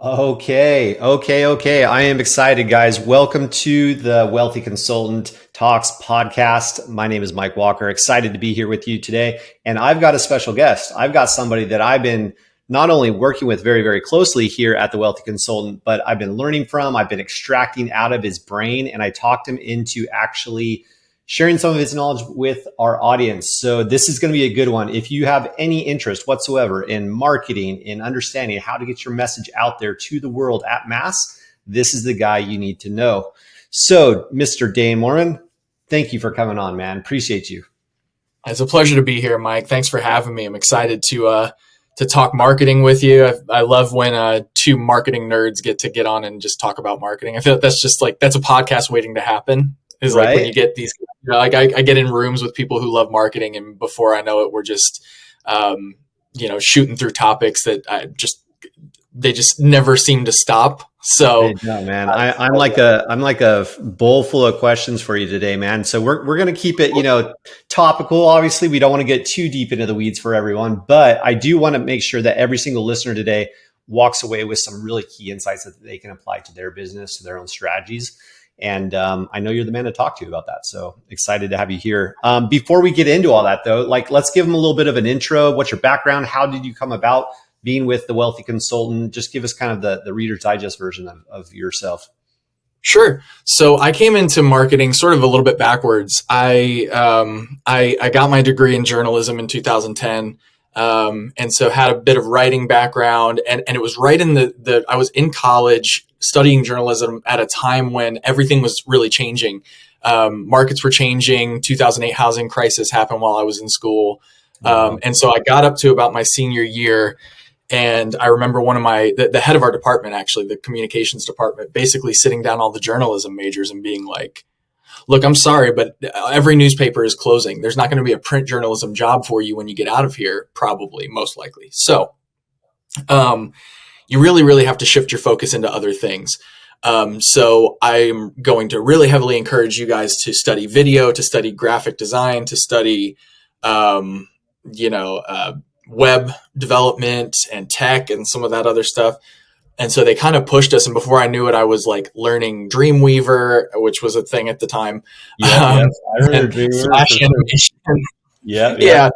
Okay. I am excited, guys. Welcome to the Wealthy Consultant Talks podcast. My name is Mike Walker. Excited to be here with you today. And I've got a special guest. I've got somebody that I've been not only working with very, very closely here at the Wealthy Consultant, but I've been learning from, I've been extracting out of his brain, and I talked him into actually sharing some of his knowledge with our audience. So this is going to be a good one. If you have any interest whatsoever in marketing, in understanding how to get your message out there to the world at mass, this is the guy you need to know. So, Mr. Dane Morhmann, thank you for coming on, man. Appreciate you. It's a pleasure to be here, Mike. Thanks for having me. I'm excited to talk marketing with you. I love when two marketing nerds get on and just talk about marketing. I feel like that's a podcast waiting to happen. Is right? Like when you get these, I get in rooms with people who love marketing, and before I know it, we're just, shooting through topics that they just never seem to stop. So, no, man, I'm like a bowl full of questions for you today, man. So we're going to keep it, topical. Obviously, we don't want to get too deep into the weeds for everyone, but I do want to make sure that every single listener today walks away with some really key insights that they can apply to their business, to their own strategies. And I know you're the man to talk to about that. So excited to have you here. Before we get into all that, though, let's give them a little bit of an intro. What's your background? How did you come about being with the Wealthy Consultant? Just give us kind of the Reader's Digest version of yourself. Sure. So I came into marketing sort of a little bit backwards. I got my degree in journalism in 2010. And so had a bit of writing background, and it was right in I was in college studying journalism at a time when everything was really changing. Markets were changing. 2008 housing crisis happened while I was in school. And so I got up to about my senior year, and I remember one of the head of our department, actually, the communications department, basically sitting down all the journalism majors and being like, look, I'm sorry, but every newspaper is closing. There's not going to be a print journalism job for you when you get out of here, probably, most likely. So you really, really have to shift your focus into other things. So I'm going to really heavily encourage you guys to study video, to study graphic design, to study, web development and tech and some of that other stuff. And so they kind of pushed us. And before I knew it, I was like learning Dreamweaver, which was a thing at the time. I remember Dreamweaver. Flash animation. Yeah.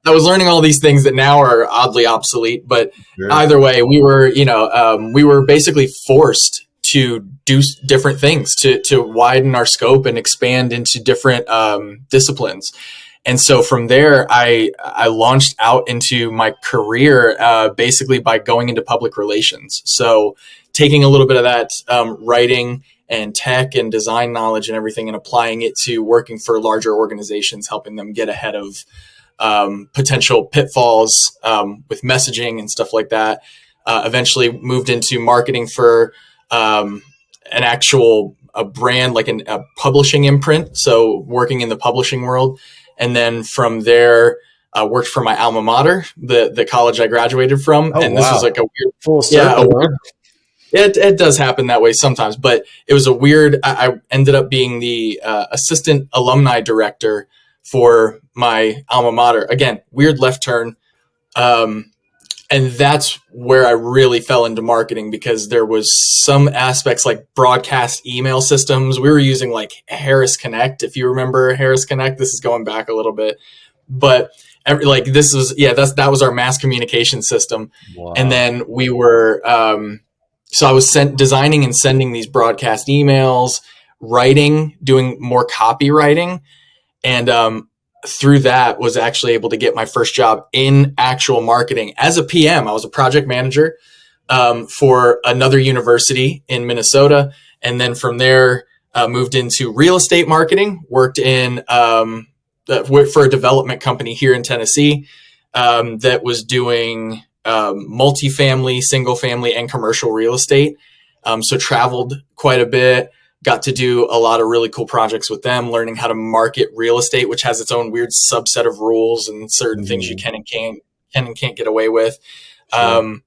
I was learning all these things that now are oddly obsolete. But Either way, we were basically forced to do different things to widen our scope and expand into different disciplines. And so from there, I launched out into my career basically by going into public relations. So taking a little bit of that writing and tech and design knowledge and everything and applying it to working for larger organizations, helping them get ahead of potential pitfalls with messaging and stuff like that. Eventually moved into marketing for a brand, like a publishing imprint. So working in the publishing world. And then from there, worked for my alma mater, the college I graduated from. Oh, and this was like a weird full circle. It does happen that way sometimes, but it was a weird. I ended up being the assistant alumni director for my alma mater. Again, weird left turn. And that's where I really fell into marketing, because there was some aspects like broadcast email systems. We were using like Harris Connect, if you remember Harris Connect. This is going back a little bit, but that was our mass communication system. Wow. And then we were, so I was designing and sending these broadcast emails, writing, doing more copywriting, and through that was actually able to get my first job in actual marketing as a PM. I was a project manager for another university in Minnesota. And then from there, moved into real estate marketing, worked in for a development company here in Tennessee that was doing multifamily, single family, and commercial real estate. So traveled quite a bit. Got to do a lot of really cool projects with them, learning how to market real estate, which has its own weird subset of rules and certain things you can and can't get away with. Sure.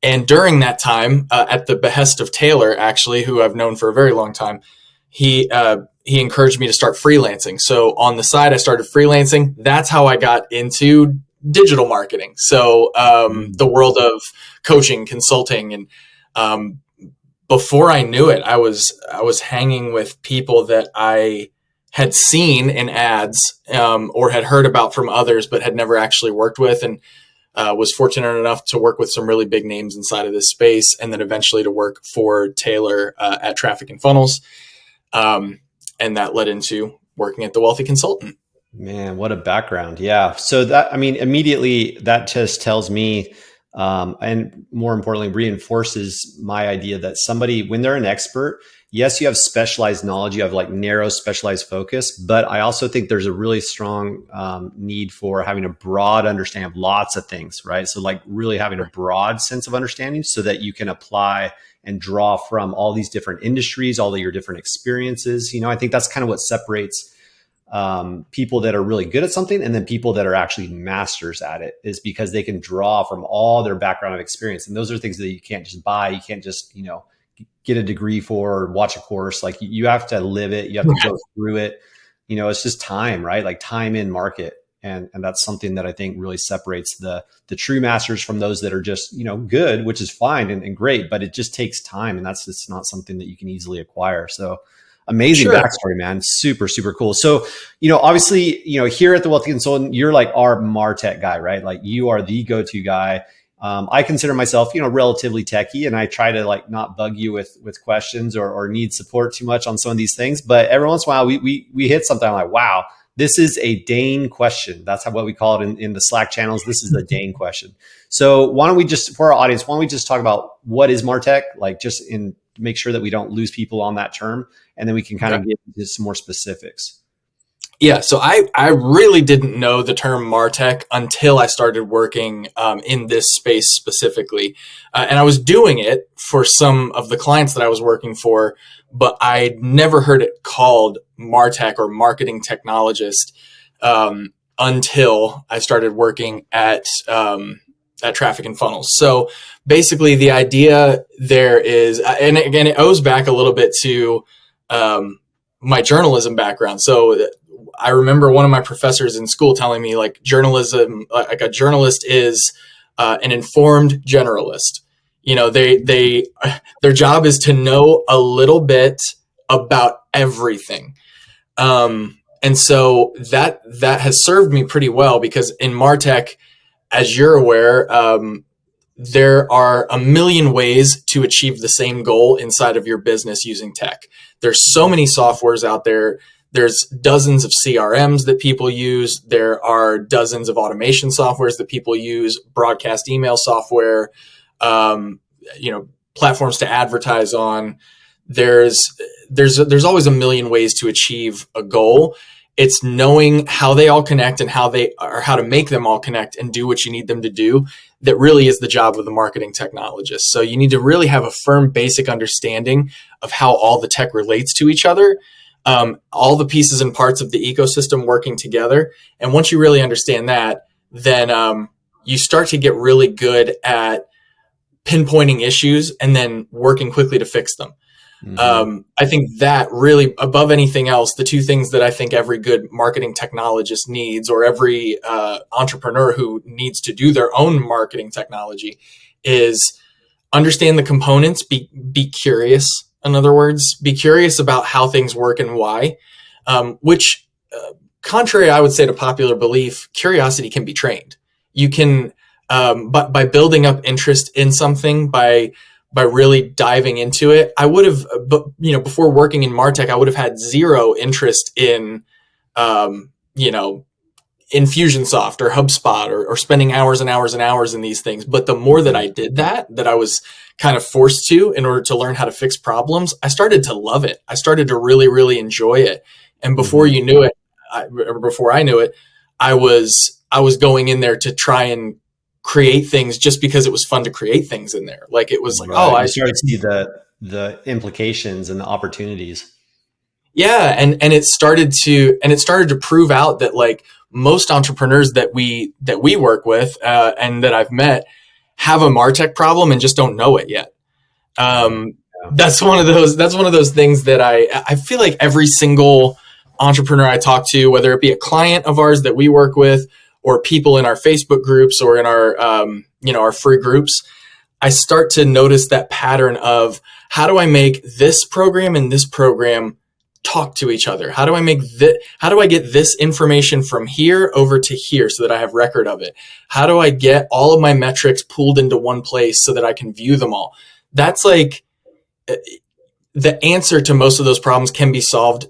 And during that time, at the behest of Taylor, actually, who I've known for a very long time, he encouraged me to start freelancing. So on the side, I started freelancing. That's how I got into digital marketing. So the world of coaching, consulting, and Um, Before I knew it, I was hanging with people that I had seen in ads, or had heard about from others, but had never actually worked with, and was fortunate enough to work with some really big names inside of this space, and then eventually to work for Taylor at Traffic and Funnels, and that led into working at the Wealthy Consultant. Man, what a background. Yeah. So that, I mean, immediately that just tells me, and more importantly, reinforces my idea that somebody, when they're an expert, yes, you have specialized knowledge, you have like narrow specialized focus, but I also think there's a really strong need for having a broad understanding of lots of things, right? So like really having a broad sense of understanding so that you can apply and draw from all these different industries, all of your different experiences. I think that's kind of what separates people that are really good at something and then people that are actually masters at it, is because they can draw from all their background of experience. And those are things that you can't just buy. You can't just, get a degree for or watch a course. Like you have to live it. You have to go through it. It's just time, right? Like time in market. And that's something that I think really separates the true masters from those that are just, good, which is fine and great, but it just takes time. And that's just not something that you can easily acquire. So amazing backstory, man. Super, super cool. So, obviously, here at the Wealthy Consultant, you're like our MarTech guy, right? Like you are the go-to guy. I consider myself, relatively techie, and I try to like not bug you with questions or need support too much on some of these things. But every once in a while we hit something. I'm like, wow, this is a Dane question. That's what we call it in the Slack channels. This is the Dane question. So why don't we just, for our audience, why don't we just talk about what is MarTech? Like just make sure that we don't lose people on that term. And then we can kind of get into some more specifics. Yeah, so I really didn't know the term MarTech until I started working in this space specifically. And I was doing it for some of the clients that I was working for, but I never heard it called MarTech or marketing technologist until I started working at Traffic and Funnels. So basically the idea there is, and again, it owes back a little bit to my journalism background. So I remember one of my professors in school telling me like journalism, like a journalist is an informed generalist. Their job is to know a little bit about everything. And so that has served me pretty well, because in MarTech, as you're aware, there are a million ways to achieve the same goal inside of your business using tech. There's so many softwares out there. There's dozens of CRMs that people use. There are dozens of automation softwares that people use, broadcast email software, platforms to advertise on. There's always a million ways to achieve a goal. It's knowing how they all connect and how to make them all connect and do what you need them to do. That really is the job of the marketing technologist. So you need to really have a firm basic understanding of how all the tech relates to each other. All the pieces and parts of the ecosystem working together. And once you really understand that, then you start to get really good at pinpointing issues and then working quickly to fix them. Mm-hmm. I think that really, above anything else, the two things that I think every good marketing technologist needs, or every entrepreneur who needs to do their own marketing technology, is understand the components, be curious. In other words, be curious about how things work and why, which, contrary, I would say, to popular belief, curiosity can be trained. You can, but by building up interest in something, by really diving into it. I would have, before working in MarTech, I would have had zero interest in, Infusionsoft or HubSpot or spending hours and hours and hours in these things. But the more that I did that I was kind of forced to in order to learn how to fix problems, I started to love it. I started to really, really enjoy it. And before you knew it, before I knew it, I was going in there to try and create things just because it was fun to create things in there. Like it was I started to see the implications and the opportunities. Yeah. And it started to prove out that like most entrepreneurs that we work with, and that I've met, have a MarTech problem and just don't know it yet. That's one of those things that I feel like every single entrepreneur I talk to, whether it be a client of ours that we work with, or people in our Facebook groups or in our, our free groups, I start to notice that pattern of how do I make this program and this program talk to each other? How do I get this information from here over to here so that I have record of it? How do I get all of my metrics pooled into one place so that I can view them all? That's like the answer to most of those problems can be solved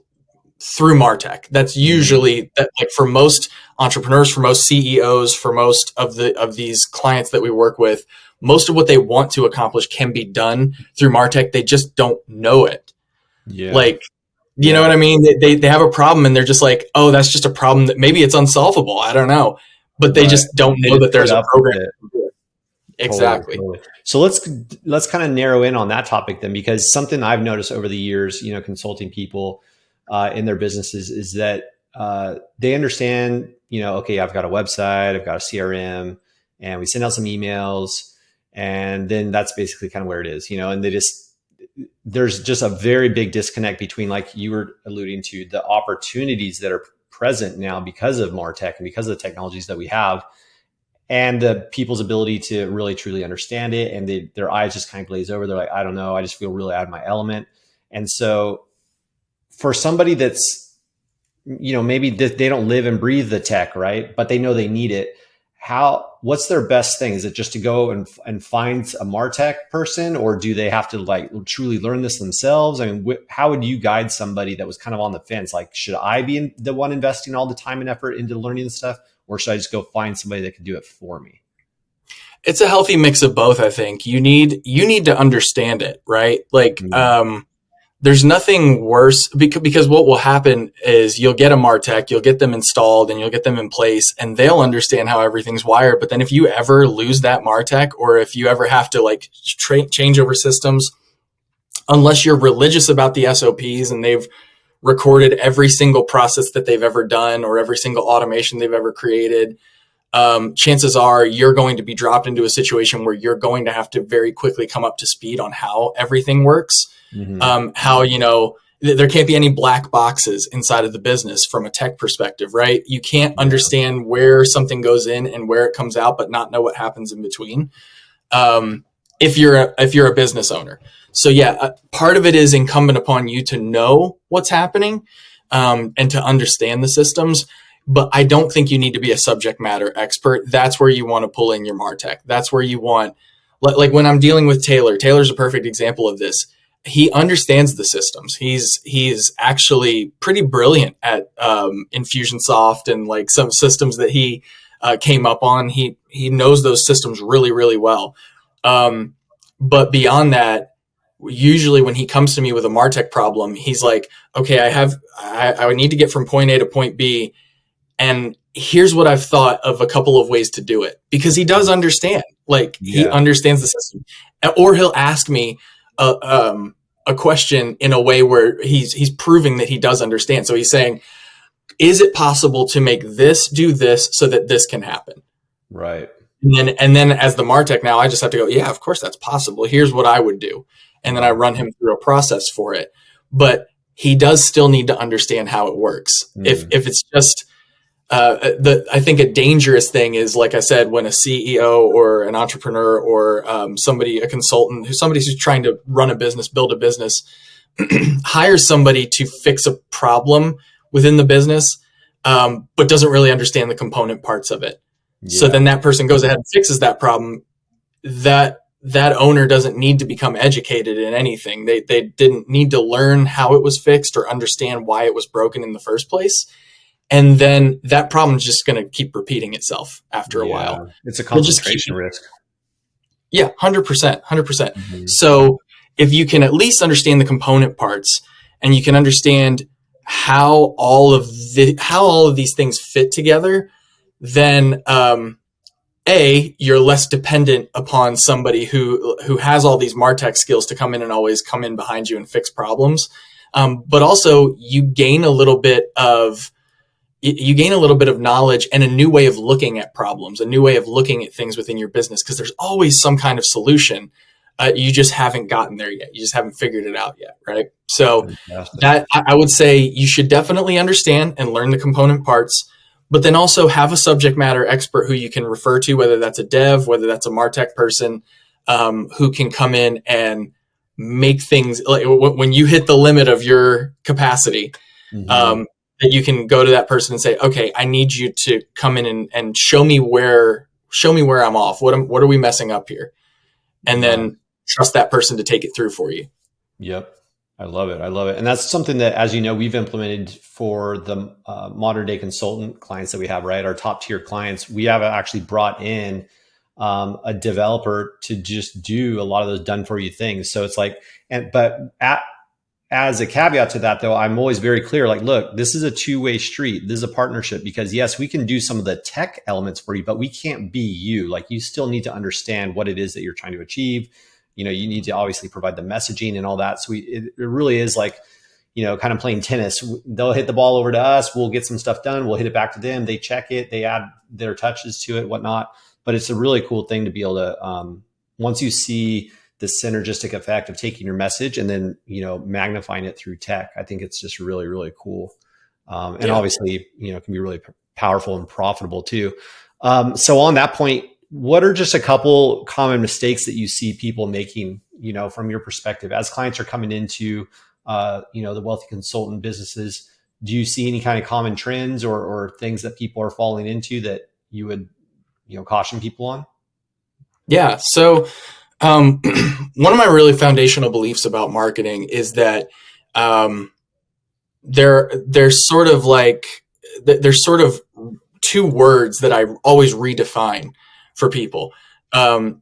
through MarTech. That's usually like for most entrepreneurs, for most CEOs, for most of these clients that we work with, most of what they want to accomplish can be done through MarTech. They just don't know it. Yeah. Like, you know what I mean? They have a problem and they're just like, oh, that's just a problem that maybe it's unsolvable. I don't know. But they just don't know that there's a program. Exactly. Totally. So let's kind of narrow in on that topic then, because something I've noticed over the years, consulting people in their businesses is that they understand, okay, I've got a website, I've got a CRM, and we send out some emails, and then that's basically kind of where it is, and there's just a very big disconnect between, like you were alluding to, the opportunities that are present now because of MarTech and because of the technologies that we have, and the people's ability to really truly understand it. And their eyes just kind of glaze over. They're like, I don't know, I just feel really out of my element. And so for somebody that's, maybe they don't live and breathe the tech, right? But they know they need it. What's their best thing? Is it just to go and find a MarTech person, or do they have to like truly learn this themselves? I mean, how would you guide somebody that was kind of on the fence? Like, should I be the one investing all the time and effort into learning this stuff, or should I just go find somebody that can do it for me? It's a healthy mix of both. I think you need to understand it, right? Like, there's nothing worse because what will happen is you'll get a MarTech, you'll get them installed and you'll get them in place and they'll understand how everything's wired. But then if you ever lose that MarTech, or if you ever have to like change over systems, unless you're religious about the SOPs and they've recorded every single process that they've ever done or every single automation they've ever created, chances are you're going to be dropped into a situation where you're going to have to very quickly come up to speed on how everything works. How, there can't be any black boxes inside of the business from a tech perspective, right? You can't understand where something goes in and where it comes out, but not know what happens in between. If you're a business owner. So part of it is incumbent upon you to know what's happening, and to understand the systems. But I don't think you need to be a subject matter expert. That's where you want to pull in your MarTech. That's where you want, like when I'm dealing with Taylor's a perfect example of this. He understands the systems. He's actually pretty brilliant at Infusionsoft and like some systems that he came up on. He knows those systems really, really well. But beyond that, usually when he comes to me with a MarTech problem, he's like, okay, I need to get from point A to point B. And here's what I've thought of a couple of ways to do it, because he does understand, he understands the system. Or he'll ask me a question in a way where he's proving that he does understand. So he's saying, is it possible to make this do this so that this can happen? Right. And then as the MarTech now, I just have to go, yeah, of course that's possible. Here's what I would do. And then I run him through a process for it. But he does still need to understand how it works. If it's just, I think a dangerous thing is, like I said, when a CEO or an entrepreneur or a consultant, somebody who's trying to run a business, build a business, hires somebody to fix a problem within the business, but doesn't really understand the component parts of it. Yeah. So then that person goes ahead and fixes that problem. That owner doesn't need to become educated in anything. They didn't need to learn how it was fixed or understand why it was broken in the first place. And then that problem is just going to keep repeating itself after a while. It's a concentration risk. Yeah, 100%. Mm-hmm. So if you can at least understand the component parts and you can understand how all of these things fit together, then you're less dependent upon somebody who has all these MarTech skills to come in and always come in behind you and fix problems. But also you gain a little bit of knowledge and a new way of looking at problems, a new way of looking at things within your business, because there's always some kind of solution. You just haven't gotten there yet. You just haven't figured it out yet, right? So that I would say you should definitely understand and learn the component parts, but then also have a subject matter expert who you can refer to, whether that's a dev, whether that's a MarTech person, who can come in and make things like when you hit the limit of your capacity, that you can go to that person and say, okay, I need you to come in and show me where I'm off. What are we messing up here? And then trust that person to take it through for you. Yep. I love it. I love it. And that's something that, as you know, we've implemented for the modern day consultant clients that we have, right? Our top tier clients. We have actually brought in a developer to just do a lot of those done for you things. So it's like, as a caveat to that, though, I'm always very clear, like, look, this is a two-way street. This is a partnership, because yes, we can do some of the tech elements for you, but we can't be you. Like, you still need to understand what it is that you're trying to achieve. You need to obviously provide the messaging and all that. So it really is like, kind of playing tennis. They'll hit the ball over to us. We'll get some stuff done. We'll hit it back to them. They check it. They add their touches to it, whatnot. But it's a really cool thing to be able to, once you see the synergistic effect of taking your message and then, magnifying it through tech, I think it's just really, really cool. And obviously, it can be really powerful and profitable too. So on that point, what are just a couple common mistakes that you see people making, from your perspective as clients are coming into, the wealthy consultant businesses? Do you see any kind of common trends or things that people are falling into that you would, caution people on? Yeah. So, one of my really foundational beliefs about marketing is that, there's sort of two words that I always redefine for people. And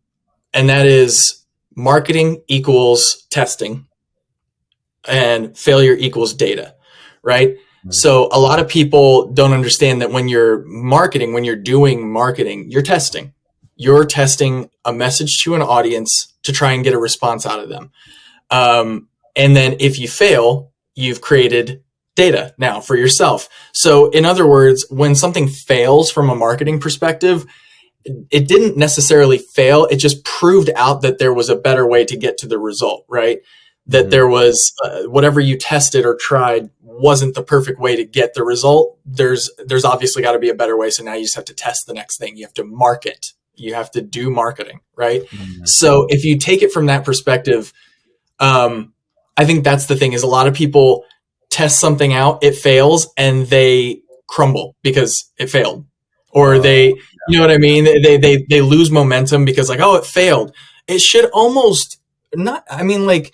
that is marketing equals testing and failure equals data, right? Mm-hmm. So a lot of people don't understand that when you're doing marketing, you're testing a message to an audience to try and get a response out of them. And then if you fail, you've created data now for yourself. So in other words, when something fails from a marketing perspective, it didn't necessarily fail. It just proved out that there was a better way to get to the result, right? That there was whatever you tested or tried wasn't the perfect way to get the result. There's obviously got to be a better way. So now you just have to test the next thing. You have to market. You have to do marketing, right? Mm-hmm. So if you take it from that perspective, I think that's the thing is a lot of people test something out, it fails, and they crumble because it failed. Or they, you know what I mean? They lose momentum because like, oh, it failed. It should almost not, I mean, like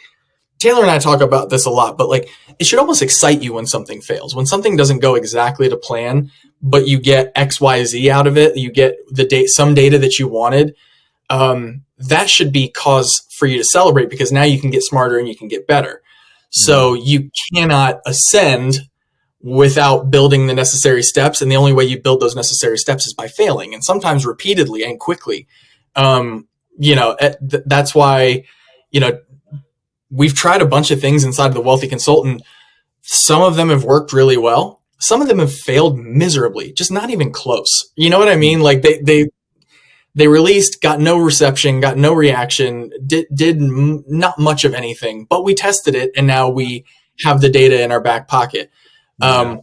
Taylor and I talk about this a lot, but like it should almost excite you when something fails. When something doesn't go exactly to plan, but you get X, Y, Z out of it, you get some data that you wanted. That should be cause for you to celebrate because now you can get smarter and you can get better. So you cannot ascend without building the necessary steps. And the only way you build those necessary steps is by failing, and sometimes repeatedly and quickly. That's why, we've tried a bunch of things inside of the Wealthy Consultant. Some of them have worked really well. Some of them have failed miserably, just not even close. You know what I mean? Like they released, got no reception, got no reaction, did not much of anything, but we tested it and now we have the data in our back pocket. Yeah.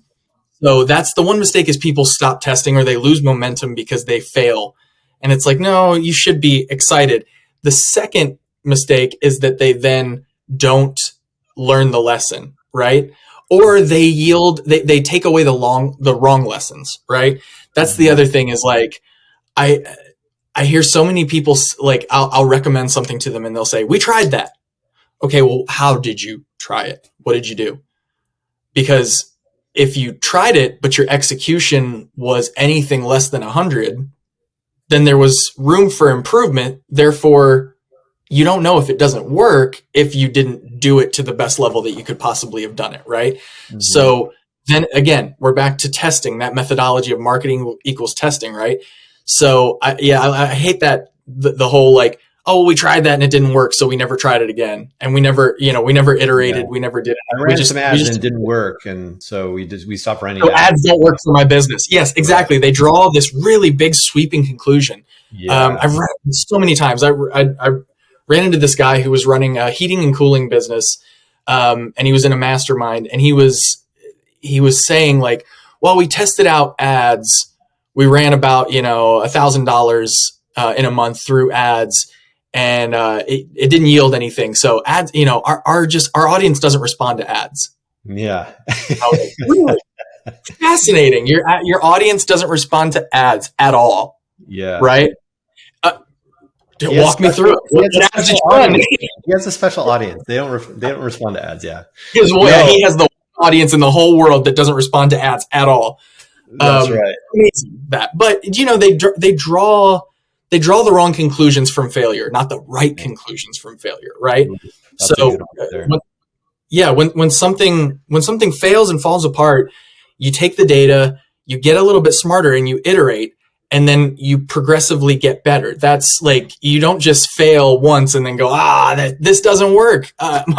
So that's the one mistake is people stop testing or they lose momentum because they fail. And it's like, no, you should be excited. The second mistake is that they then don't learn the lesson, right? Or they take away the wrong lessons, right? That's the other thing is like, I hear so many people like, I'll recommend something to them and they'll say, we tried that. Okay, well, how did you try it? What did you do? Because if you tried it, but your execution was anything less than 100, then there was room for improvement. Therefore, you don't know if it doesn't work if you didn't do it to the best level that you could possibly have done it, right? Mm-hmm. So then again, we're back to testing. That methodology of marketing equals testing, right? So I hate that the whole like, oh, we tried that and it didn't work, so we never tried it again, and we never iterated, we never did it. I ran some ads and it didn't work, and so we stopped running. So ads don't work for my business. Yes, exactly. Right. They draw this really big sweeping conclusion. Yeah. I've read it so many times. I ran into this guy who was running a heating and cooling business, and he was in a mastermind, and he was saying like, well, we tested out ads. We ran about $1,000 in a month through ads. and it didn't yield anything. So ads, our audience doesn't respond to ads. Yeah. I was like, really? Fascinating. Your audience doesn't respond to ads at all. Yeah. Right? Walk me through it. What ads did you run? He has a special audience. They don't respond to ads. Yeah. He has the audience in the whole world that doesn't respond to ads at all. That's right. But they draw the wrong conclusions from failure, not the right conclusions from failure. Right. That's so when something fails and falls apart, you take the data, you get a little bit smarter, and you iterate. And then you progressively get better. That's like, you don't just fail once and then go, this doesn't work.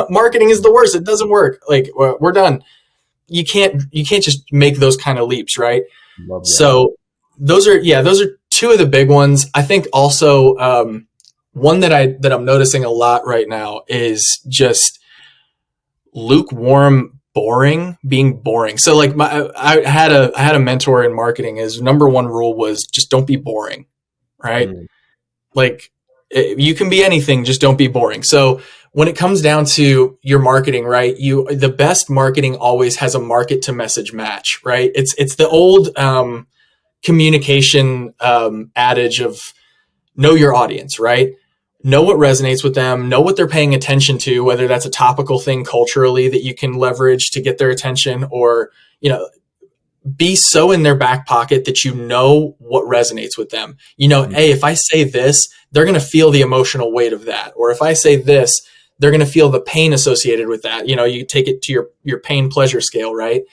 Marketing is the worst. It doesn't work. Like, we're done. You can't just make those kind of leaps, right? So those are two of the big ones. I think also one that I'm noticing a lot right now is just lukewarm being boring. So like I had a mentor in marketing. His number one rule was just don't be boring, right? Like you can be anything, just don't be boring. So when it comes down to your marketing, right, the best marketing always has a market to message match, right? It's the old communication adage of know your audience, right? Know what resonates with them, know what they're paying attention to, whether that's a topical thing culturally that you can leverage to get their attention, or, be so in their back pocket that you know what resonates with them. Hey, if I say this, they're going to feel the emotional weight of that. Or if I say this, they're going to feel the pain associated with that. You take it to your pain pleasure scale, right?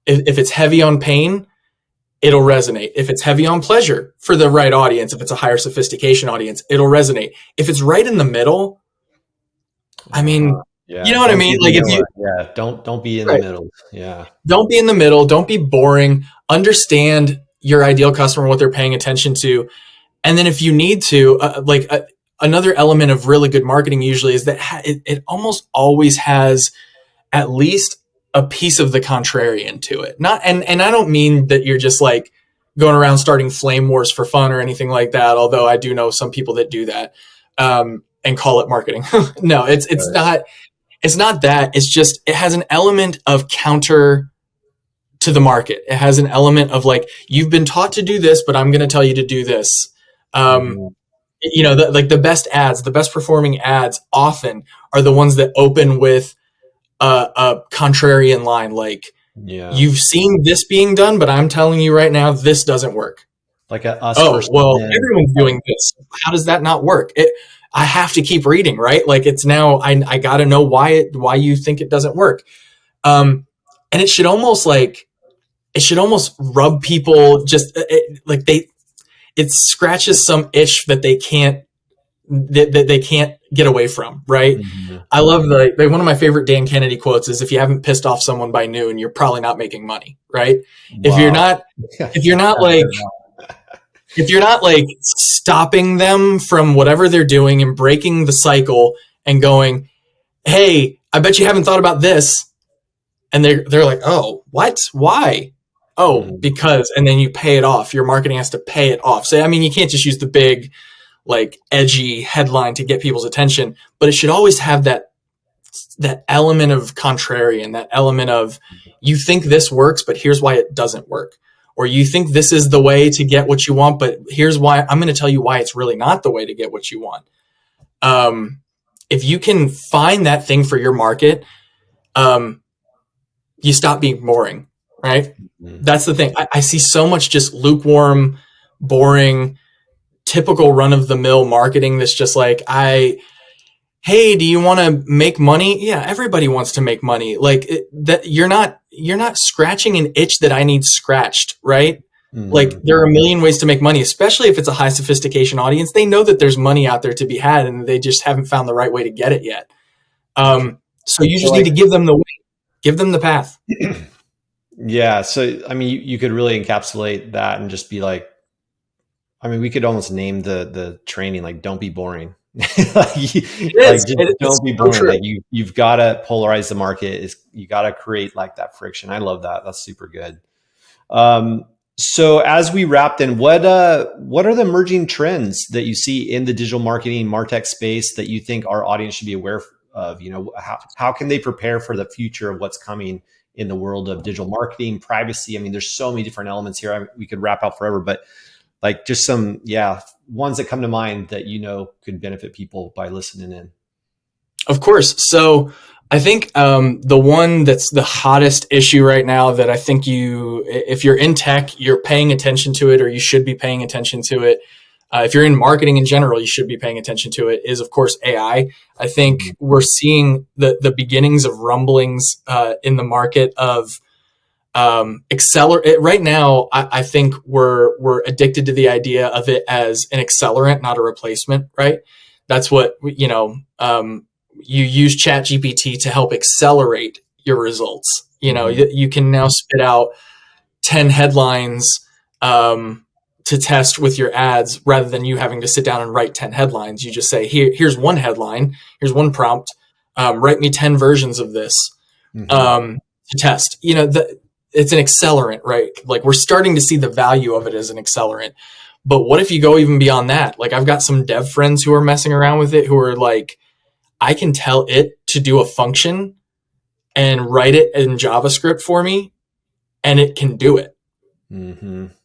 If it's heavy on pain, it'll resonate. If it's heavy on pleasure for the right audience, if it's a higher sophistication audience, it'll resonate. If it's right in the middle, I mean, you know what I mean? Like don't be in the middle. Yeah. Don't be in the middle. Don't be boring. Understand your ideal customer, what they're paying attention to. And then if you need to, another element of really good marketing usually is that it almost always has at least a piece of the contrarian to it. And I don't mean that you're just like going around starting flame wars for fun or anything like that. Although I do know some people that do that, and call it marketing. No, it's not that. It's just, it has an element of counter to the market. It has an element of like, you've been taught to do this, but I'm going to tell you to do this. The best ads, the best performing ads often are the ones that open with a contrarian line, like, you've seen this being done, but I'm telling you right now, this doesn't work. Like everyone's doing this. How does that not work? I have to keep reading, right? Like it's now, I got to know why you think it doesn't work. And it should almost rub people it scratches some itch that they can't get away from, right? Mm-hmm. I love one of my favorite Dan Kennedy quotes is, if you haven't pissed off someone by noon, you're probably not making money, right? Wow. If you're not like stopping them from whatever they're doing and breaking the cycle and going, hey, I bet you haven't thought about this. And they're like, oh, what? Why? Oh, because, and then you pay it off. Your marketing has to pay it off. So, I mean, you can't just use the big, like edgy headline to get people's attention, but it should always have that element of contrarian, that element of, you think this works, but here's why it doesn't work. Or you think this is the way to get what you want, but here's why. I'm going to tell you why it's really not the way to get what you want. If you can find that thing for your market, you stop being boring, right? Mm-hmm. That's the thing. I see so much just lukewarm, boring, typical run-of-the-mill marketing that's just like, hey, do you want to make money? Yeah, everybody wants to make money. Like that, you're not scratching an itch that I need scratched, right? Mm-hmm. Like there are a million ways to make money, especially if it's a high sophistication audience. They know that there's money out there to be had, and they just haven't found the right way to get it yet. So you just need to give them the way, give them the path. Yeah. So, I mean, you could really encapsulate that and just be like, I mean, we could almost name the training like "Don't be boring." Don't be boring. So like you've got to polarize the market. You got to create like that friction. I love that. That's super good. So as we wrapped in, what are the emerging trends that you see in the digital marketing MarTech space that you think our audience should be aware of? How can they prepare for the future of what's coming in the world of digital marketing, privacy? I mean, there's so many different elements here. We could wrap out forever, but like just some, ones that come to mind that could benefit people by listening in. Of course. So I think the one that's the hottest issue right now that I think if you're in tech, you're paying attention to it, or you should be paying attention to it. If you're in marketing in general, you should be paying attention to it, is of course AI. I think we're seeing the beginnings of rumblings in the market of accelerate. Right now, I think we're addicted to the idea of it as an accelerant, not a replacement, right? That's what, you use ChatGPT to help accelerate your results. You can now spit out 10 headlines to test with your ads rather than you having to sit down and write 10 headlines. You just say, here's one headline, here's one prompt, write me 10 versions of this to test. It's an accelerant, right? Like, we're starting to see the value of it as an accelerant. But what if you go even beyond that? Like, I've got some dev friends who are messing around with it, who are like, I can tell it to do a function and write it in JavaScript for me, and it can do it,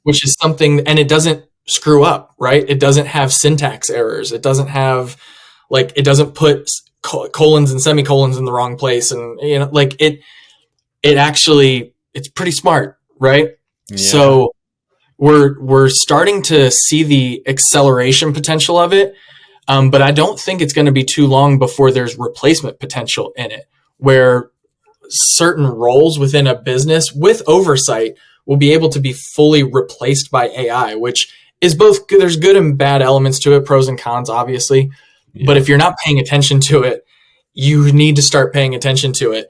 which is something, and it doesn't screw up, right? It doesn't have syntax errors. It doesn't have, it doesn't put colons and semicolons in the wrong place. And, it actually, it's pretty smart, right? Yeah. So we're starting to see the acceleration potential of it. But I don't think it's going to be too long before there's replacement potential in it, where certain roles within a business with oversight will be able to be fully replaced by AI, which is both, there's good and bad elements to it, pros and cons, obviously. Yeah. But if you're not paying attention to it, you need to start paying attention to it.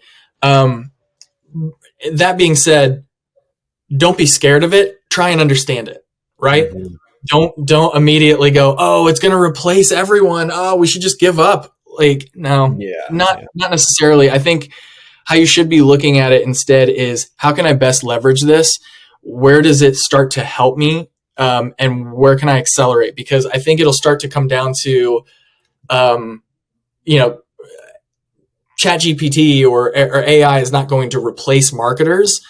That being said, don't be scared of it. Try and understand it, right? Don't immediately go, oh, it's going to replace everyone. Oh, we should just give up. No, not necessarily. I think how you should be looking at it instead is, how can I best leverage this? Where does it start to help me? And where can I accelerate? Because I think it'll start to come down to, ChatGPT or AI is not going to replace marketers,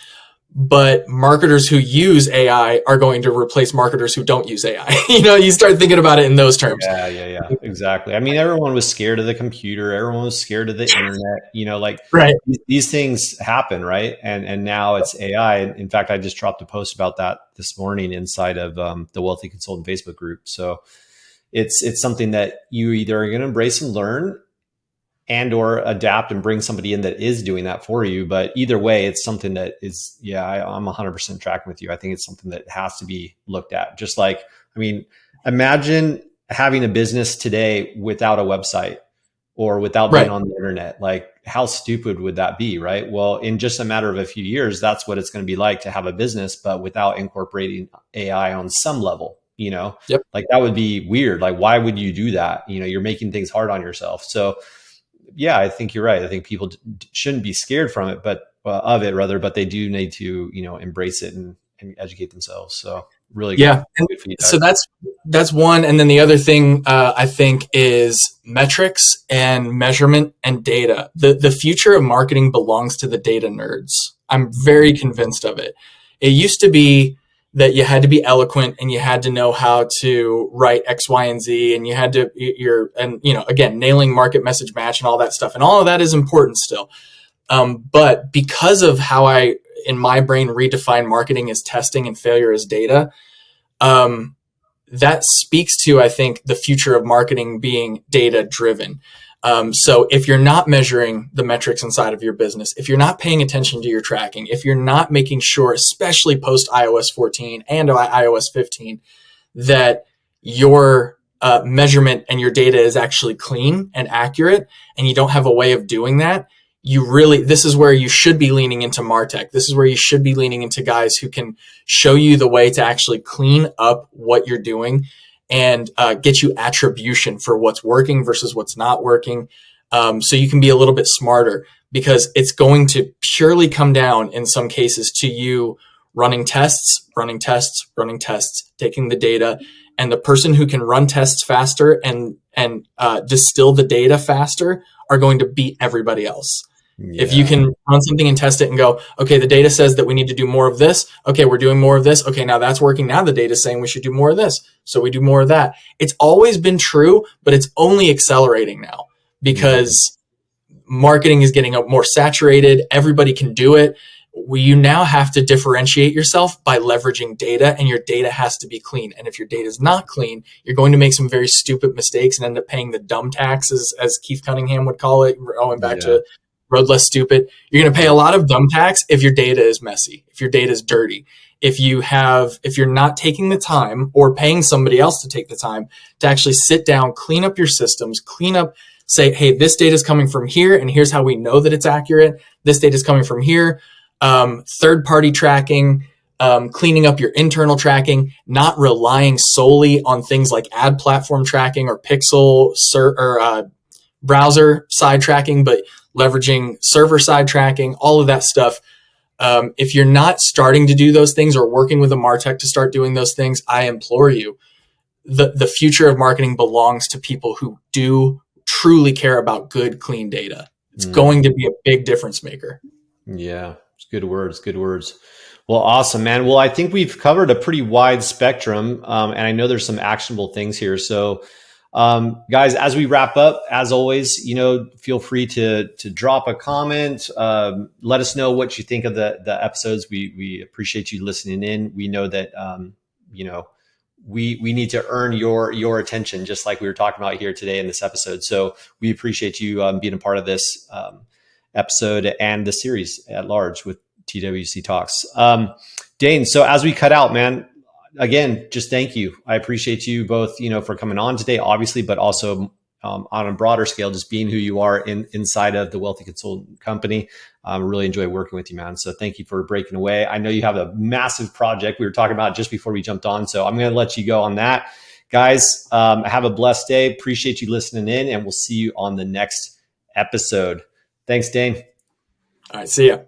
but marketers who use AI are going to replace marketers who don't use AI. You start thinking about it in those terms. Yeah, exactly. I mean, everyone was scared of the computer. Everyone was scared of the internet, right. These things happen, right? And now it's AI. In fact, I just dropped a post about that this morning inside of the Wealthy Consultant Facebook group. So it's something that you either are going to embrace and learn, and or adapt and bring somebody in that is doing that for you. But either way, it's something that is, I'm 100% tracking with you. I think it's something that has to be looked at. Just like, imagine having a business today without a website or without being on the internet. Like, how stupid would that be, right? Well, in just a matter of a few years, that's what it's going to be like to have a business, but without incorporating AI on some level, Yep. Like, that would be weird. Like, why would you do that? You're making things hard on yourself. So yeah, I think you're right. I think people shouldn't be scared from it, but they do need to, embrace it and educate themselves. So really, good feedback. So that's one. And then the other thing I think is metrics and measurement and data. The future of marketing belongs to the data nerds. I'm very convinced of it. It used to be that you had to be eloquent and you had to know how to write X, Y, and Z, and you had to, again, nailing market message match and all that stuff. And all of that is important still. But because of how I, in my brain, redefine marketing as testing and failure as data, that speaks to, I think, the future of marketing being data driven. So if you're not measuring the metrics inside of your business, if you're not paying attention to your tracking, if you're not making sure, especially post iOS 14 and iOS 15, that your measurement and your data is actually clean and accurate, and you don't have a way of doing that, this is where you should be leaning into MarTech. This is where you should be leaning into guys who can show you the way to actually clean up what you're doing and get you attribution for what's working versus what's not working. So you can be a little bit smarter, because it's going to purely come down in some cases to you running tests, running tests, running tests, taking the data. And the person who can run tests faster and distill the data faster are going to beat everybody else. Yeah. If you can run something and test it and go, okay, the data says that we need to do more of this. Okay, we're doing more of this. Okay, now that's working. Now the data is saying we should do more of this. So we do more of that. It's always been true, but it's only accelerating now because marketing is getting more saturated. Everybody can do it. You now have to differentiate yourself by leveraging data, and your data has to be clean. And if your data is not clean, you're going to make some very stupid mistakes and end up paying the dumb taxes, as Keith Cunningham would call it, going back to Road Less Stupid. You're going to pay a lot of dumb tax if your data is messy, if your data is dirty, if you're not taking the time or paying somebody else to take the time to actually sit down, clean up your systems, say, hey, this data is coming from here, and here's how we know that it's accurate. This data is coming from here. Third-party tracking, cleaning up your internal tracking, not relying solely on things like ad platform tracking or pixel or browser side tracking, but leveraging server side tracking, all of that stuff. If you're not starting to do those things or working with a MarTech to start doing those things, I implore you, the future of marketing belongs to people who do truly care about good, clean data. It's going to be a big difference maker. Yeah. Good words. Good words. Well, awesome, man. Well, I think we've covered a pretty wide spectrum. And I know there's some actionable things here. So, guys, as we wrap up, as always, feel free to drop a comment. Let us know what you think of the episodes. We appreciate you listening in. We know that, we need to earn your attention, just like we were talking about here today in this episode. So we appreciate you being a part of this episode and the series at large with TWC Talks. Dane, so as we cut out, man, again, just thank you. I appreciate you both, for coming on today, obviously, but also on a broader scale, just being who you are inside of the Wealthy Consultant Company. Really enjoy working with you, man. So thank you for breaking away. I know you have a massive project we were talking about just before we jumped on. So I'm going to let you go on that. Guys, have a blessed day. Appreciate you listening in, and we'll see you on the next episode. Thanks, Dane. All right. See ya.